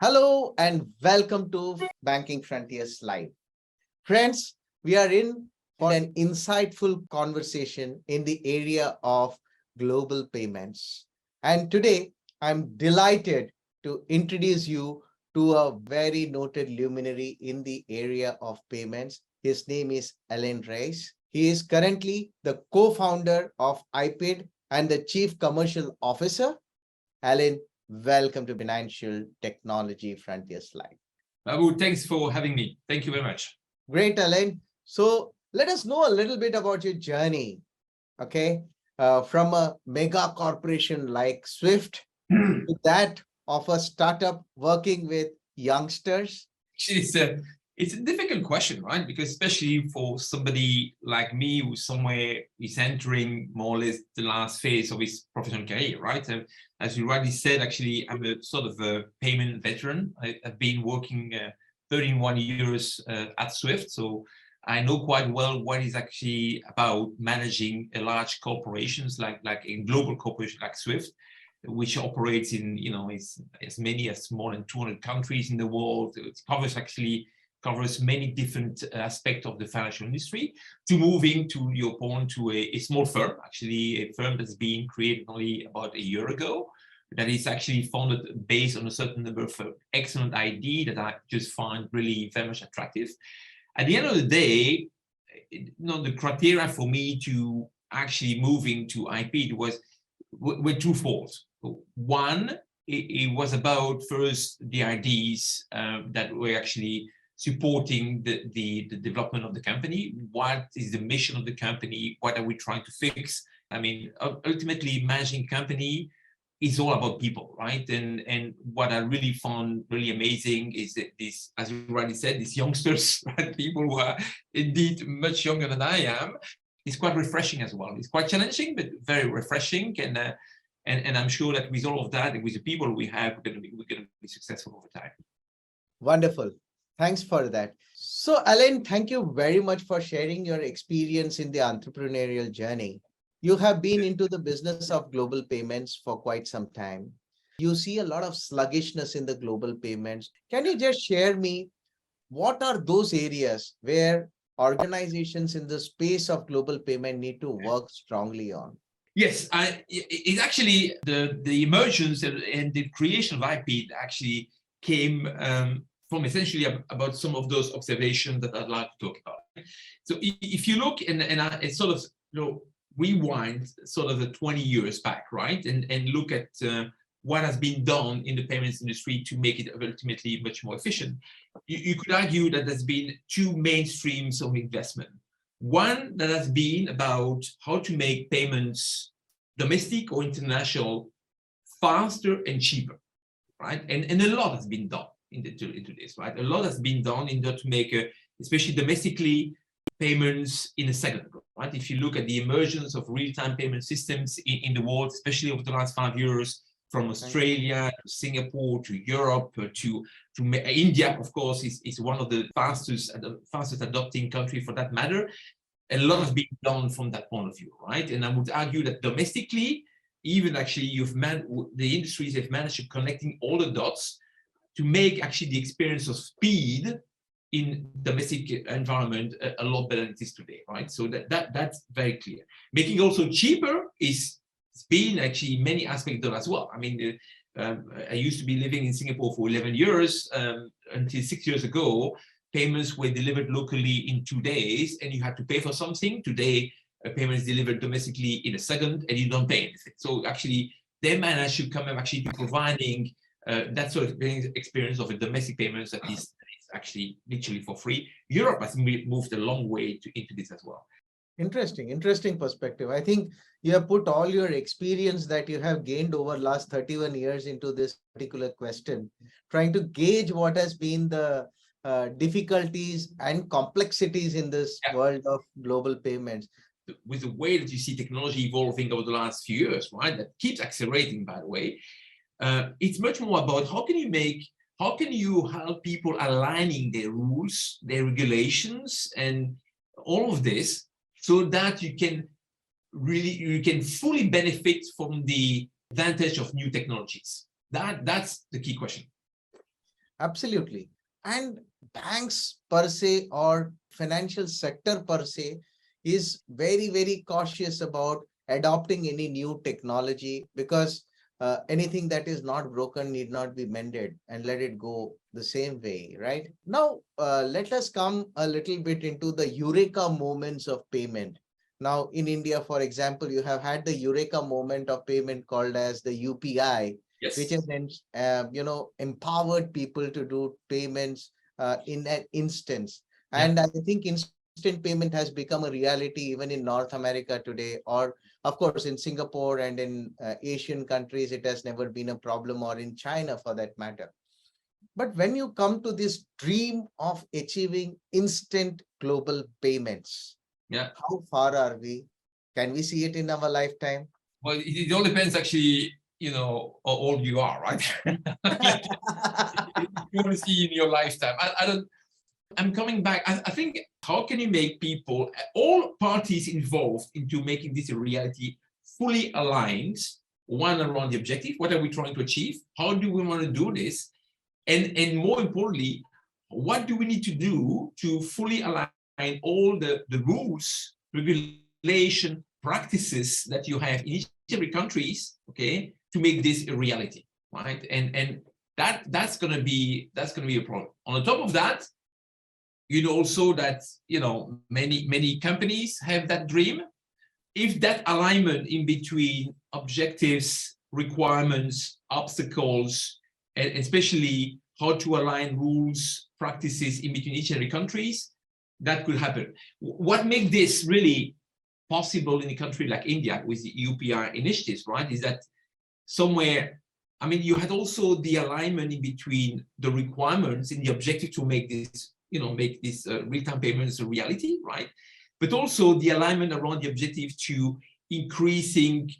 Hello and welcome to Banking Frontiers Live. Friends, we are in for an insightful conversation in the area of global payments. And today, I'm delighted to introduce you to a very noted luminary in the area of payments. His name is Alain Raes. He is currently the co-founder of IPID and the Chief Commercial Officer. Alain, welcome to Financial Technology Frontiers Live. Babu, thanks for having me. Thank you very much. Great, Alain. So let us know a little bit about your journey, okay? From a mega corporation like Swift to that of a startup working with youngsters. Actually, it's a difficult question, right? Because especially for somebody like me who somewhere is entering more or less the last phase of his professional career, right? As you rightly said, actually, I'm a sort of a payment veteran. I've been working 31 years at Swift, so I know quite well what is actually about managing a large corporations like a global corporation like Swift, which operates in, as many as more than 200 countries in the world. It covers many different aspects of the financial industry, to moving, to your point, to a small firm, actually a firm that's been created only about a year ago, that is actually founded based on a certain number of excellent ideas that I just find really very much attractive. At the end of the day, the criteria for me to actually moving to IPID were twofold. One, it was about first the ideas that were actually supporting the development of the company. What is the mission of the company? What are we trying to fix? I mean, ultimately, managing company is all about people, right? And what I really found really amazing is that this, as you already said, these youngsters, right? People who are indeed much younger than I am, is quite refreshing as well. It's quite challenging, but very refreshing. And I'm sure that with all of that, and with the people we have, we're going to be successful over time. Wonderful. Thanks for that. So, Alain, thank you very much for sharing your experience in the entrepreneurial journey. You have been into the business of global payments for quite some time. You see a lot of sluggishness in the global payments. Can you just share me what are those areas where organizations in the space of global payment need to work strongly on? Yes, it's actually the emergence and the creation of IPID actually came from essentially about some of those observations that I'd like to talk about. So if you look and I sort of rewind sort of the 20 years back, right, and look at what has been done in the payments industry to make it ultimately much more efficient, you could argue that there's been two main streams of investment. One that has been about how to make payments domestic or international faster and cheaper, right? And a lot has been done into this, right? A lot has been done in order to make, especially domestically, payments in a second, right? If you look at the emergence of real-time payment systems in the world, especially over the last 5 years, from Australia to Singapore to Europe to India, of course, is one of the fastest adopting country for that matter. A lot has been done from that point of view, right? And I would argue that domestically, even actually the industries have managed to connecting all the dots to make actually the experience of speed in domestic environment a lot better than it is today, right? So that's very clear. Making also cheaper it's been actually many aspects done as well. I mean, I used to be living in Singapore for 11 years until 6 years ago. Payments were delivered locally in 2 days, and you had to pay for something. Today, a payment is delivered domestically in a second, and you don't pay anything. So actually, they managed to come up actually to providing that sort of experience of a domestic payments that is actually literally for free. Europe has moved a long way into this as well. Interesting perspective. I think you have put all your experience that you have gained over last 31 years into this particular question, trying to gauge what has been the difficulties and complexities in this world of global payments. With the way that you see technology evolving over the last few years, right? That keeps accelerating, by the way. It's much more about how can you help people aligning their rules, their regulations, and all of this, so that you can fully benefit from the advantage of new technologies. That's the key question. Absolutely. And banks per se or financial sector per se is very, very cautious about adopting any new technology because anything that is not broken need not be mended and let it go the same way, right? Now, let us come a little bit into the Eureka moments of payment. Now, in India, for example, you have had the Eureka moment of payment called as the UPI, which Yes. has then empowered people to do payments in an instance. Yeah. And I think instant payment has become a reality even in North America today, or of course in Singapore and in Asian countries, it has never been a problem, or in China for that matter. But when you come to this dream of achieving instant global payments, Yeah. how far are we? Can we see it in our lifetime? Well, it all depends actually, how old you are, right? Like, you want to see in your lifetime. I don't. I'm coming back. I think how can you make people, all parties involved into making this a reality, fully aligned, one around the objective? What are we trying to achieve? How do we want to do this? And more importantly, what do we need to do to fully align all the rules, regulation, practices that you have in each every countries, okay, to make this a reality, right? And that's gonna be a problem. On the top of that, you know also that many companies have that dream. If that alignment in between objectives, requirements, obstacles, and especially how to align rules, practices in between each and every countries, that could happen. What makes this really possible in a country like India with the UPI initiatives, right, is that somewhere, I mean, you had also the alignment in between the requirements and the objective to make this, real-time payments a reality, right? But also the alignment around the objective to increasing,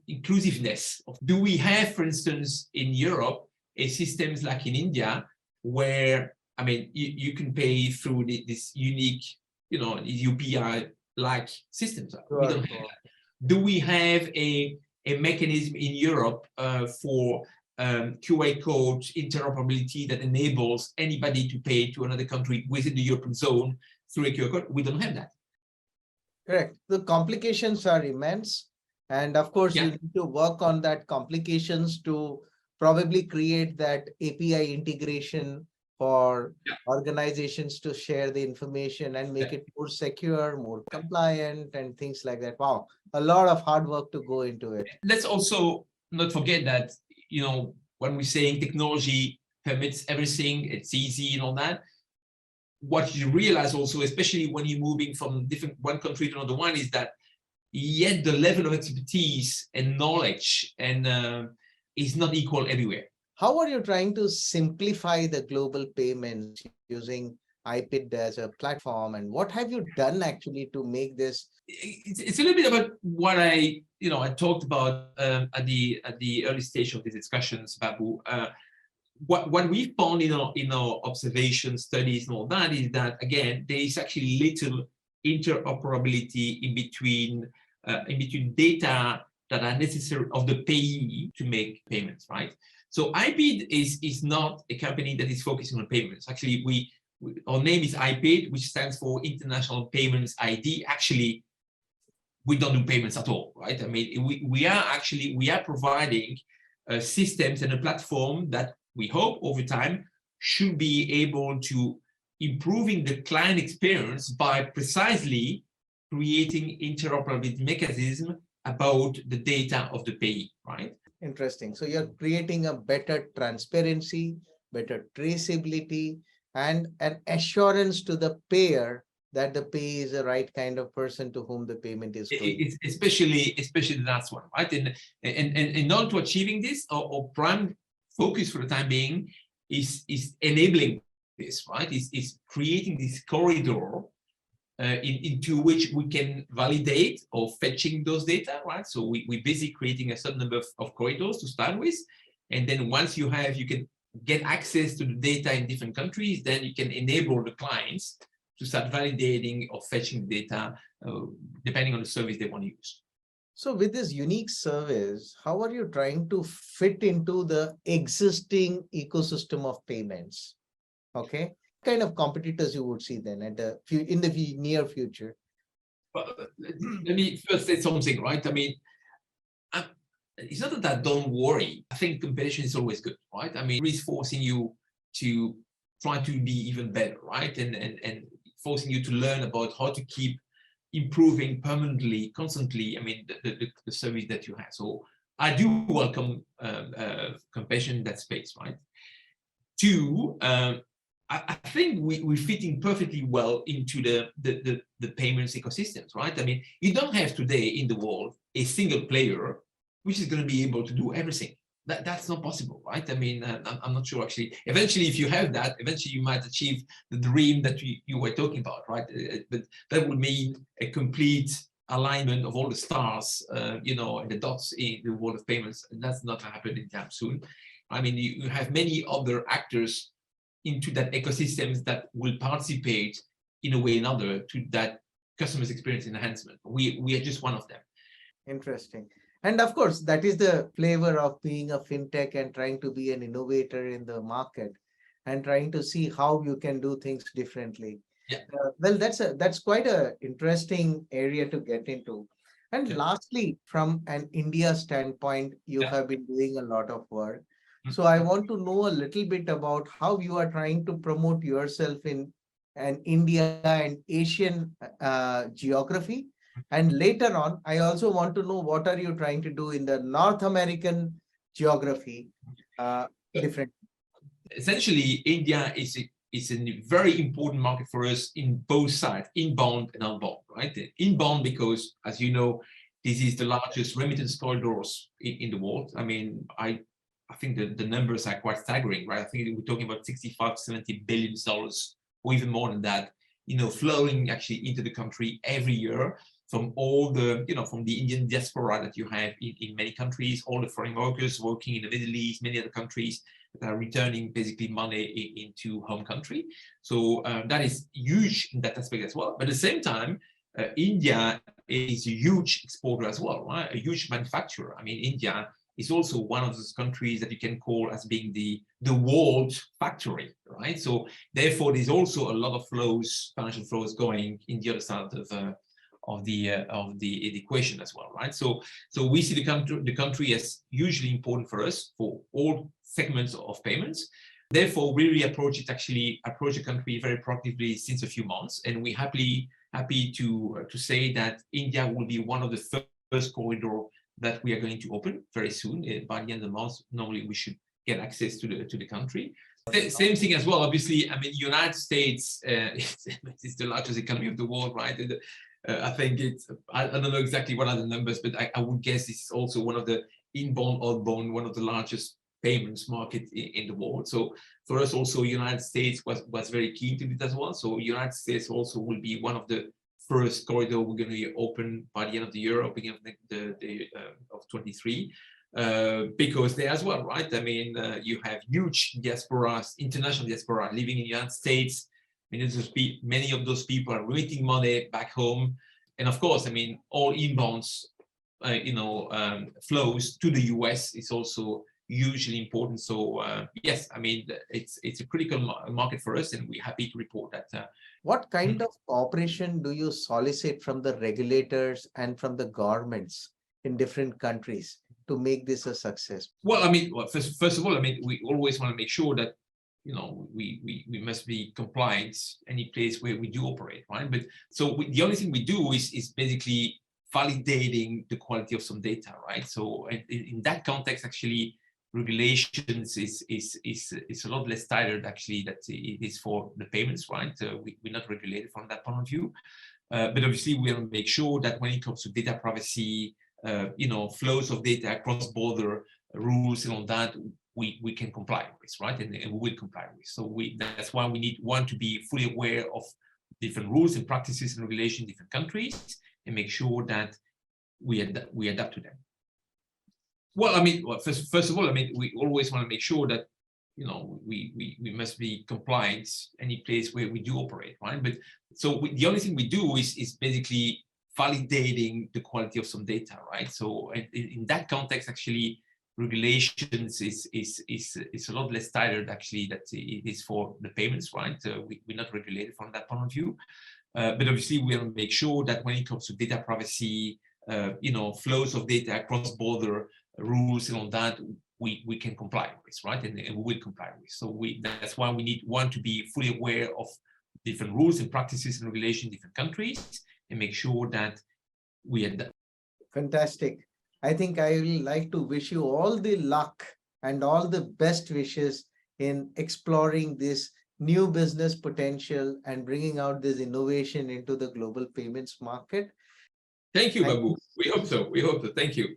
inclusiveness. Do we have, for instance, in Europe, a systems like in India, where, I mean, you can pay through this unique, UPI-like systems? We don't have that. Do we have a mechanism in Europe for QR code interoperability that enables anybody to pay to another country within the European zone through a QR code? We don't have that. Correct. The complications are immense. And of course, Yeah. you need to work on that complications to probably create that API integration for organizations to share the information and make it more secure, more compliant, and things like that. Wow, a lot of hard work to go into it. Let's also not forget that, when we're saying technology permits everything, it's easy and all that, what you realize also, especially when you're moving from one country to another one, is that yet the level of expertise and knowledge and is not equal everywhere. How are you trying to simplify the global payments using IPID as a platform, and what have you done actually to make this? It's a little bit about what I talked about at the early stage of the discussions, Babu. What we found in our observation studies and all that is that, again, there is actually little interoperability in between data that are necessary of the payee to make payments, right? So IPID is not a company that is focusing on payments. Actually, our name is IPID, which stands for International Payments ID. Actually, we don't do payments at all, right? I mean, we are providing systems and a platform that we hope over time should be able to improving the client experience by precisely creating interoperability mechanism about the data of the payee, right? Interesting. So you're creating a better transparency, better traceability, and an assurance to the payer that the payee is the right kind of person to whom the payment is going. Especially the last one, right? And in order to achieving this, our prime focus for the time being is enabling this, right? Is creating this corridor into which we can validate or fetching those data, right? So we're busy creating a certain number of corridors to start with. And then once you can get access to the data in different countries, then you can enable the clients to start validating or fetching data depending on the service they want to use. So with this unique service, how are you trying to fit into the existing ecosystem of payments? Okay. What kind of competitors you would see then in the near future? But let me first say something, right? I mean, it's not that I don't worry. I think competition is always good, right? I mean, it's forcing you to try to be even better, right? And forcing you to learn about how to keep improving permanently, constantly. I mean, the service that you have. So I do welcome competition in that space, right? Two, I think we're fitting perfectly well into the payments ecosystems, right? I mean, you don't have today in the world a single player which is going to be able to do everything. That's not possible, right? I mean, I'm not sure actually. Eventually, if you have that, eventually you might achieve the dream that you were talking about, right? But that would mean a complete alignment of all the stars, and the dots in the world of payments. And that's not going to happen anytime soon. I mean, you have many other actors into that ecosystems that will participate in a way or another to that customer's experience enhancement. We are just one of them. Interesting. And of course, that is the flavor of being a fintech and trying to be an innovator in the market and trying to see how you can do things differently. Yeah. Well, that's quite a interesting area to get into. And Yeah. lastly, from an India standpoint, you Yeah. have been doing a lot of work. Mhm. So I want to know a little bit about how you are trying to promote yourself in an India and Asian geography. And later on, I also want to know what are you trying to do in the North American geography, different. Essentially, India is a very important market for us in both sides, inbound and outbound, right? Inbound because, as you know, this is the largest remittance corridors in the world. I mean, I think the numbers are quite staggering, right? I think we're talking about 65 to 70 billion dollars, or even more than that, flowing actually into the country every year from all the, from the Indian diaspora that you have in many countries, all the foreign workers working in the Middle East, many other countries that are returning basically money into home country. So that is huge in that aspect as well. But at the same time, India is a huge exporter as well, right? A huge manufacturer. I mean, India is also one of those countries that you can call as being the world factory, right? So therefore, there's also a lot of flows, financial flows going in the other side of the equation as well, right? So we see the country as hugely important for us for all segments of payments. Therefore, we really approach the country very proactively since a few months, and we're happy to say that India will be one of the first corridor that we are going to open very soon. By the end of the month, normally we should get access to the country. Same thing as well. Obviously, I mean, United States is the largest economy of the world, right? I think I don't know exactly what are the numbers, but I would guess it's also one of the inbound, outbound, one of the largest payments market in the world. So for us also, United States was very keen to do it as well. So United States also will be one of the first corridor we're going to open by the end of the year, or beginning of 23. Because there as well, right? I mean, you have huge diasporas, international diaspora living in the United States. Many of those people are remitting money back home, and of course, I mean, all inbounds, flows to the US is also hugely important. So yes, I mean, it's a critical market for us, and we're happy to report that. What kind of cooperation do you solicit from the regulators and from the governments in different countries to make this a success? Well, I mean, first of all, I mean, we always want to make sure that we must be compliant any place where we do operate, right? But so the only thing we do is basically validating the quality of some data, right? So in that context, actually, regulations is a lot less tighter actually that it is for the payments, right? We're not regulated from that point of view, but obviously we want to make sure that when it comes to data privacy, flows of data across border rules and all that, we can comply with, right? And we will comply with. So that's why we want to be fully aware of different rules and practices and regulations in different countries and make sure that we adapt to them. Well, I mean, first of all, I mean, we always want to make sure that we must be compliant any place where we do operate, right? But so the only thing we do is basically validating the quality of some data, right? So in that context, actually, regulations is a lot less tighter actually that it is for the payments, right? We're not regulated from that point of view, but obviously we want to make sure that when it comes to data privacy, flows of data across border rules and all that, we can comply with, right? And we will comply with. So that's why we need to be fully aware of different rules and practices and regulations in different countries and make sure that we adapt. Fantastic. I think I will like to wish you all the luck and all the best wishes in exploring this new business potential and bringing out this innovation into the global payments market. Thank you, Babu. We hope so. We hope so. Thank you.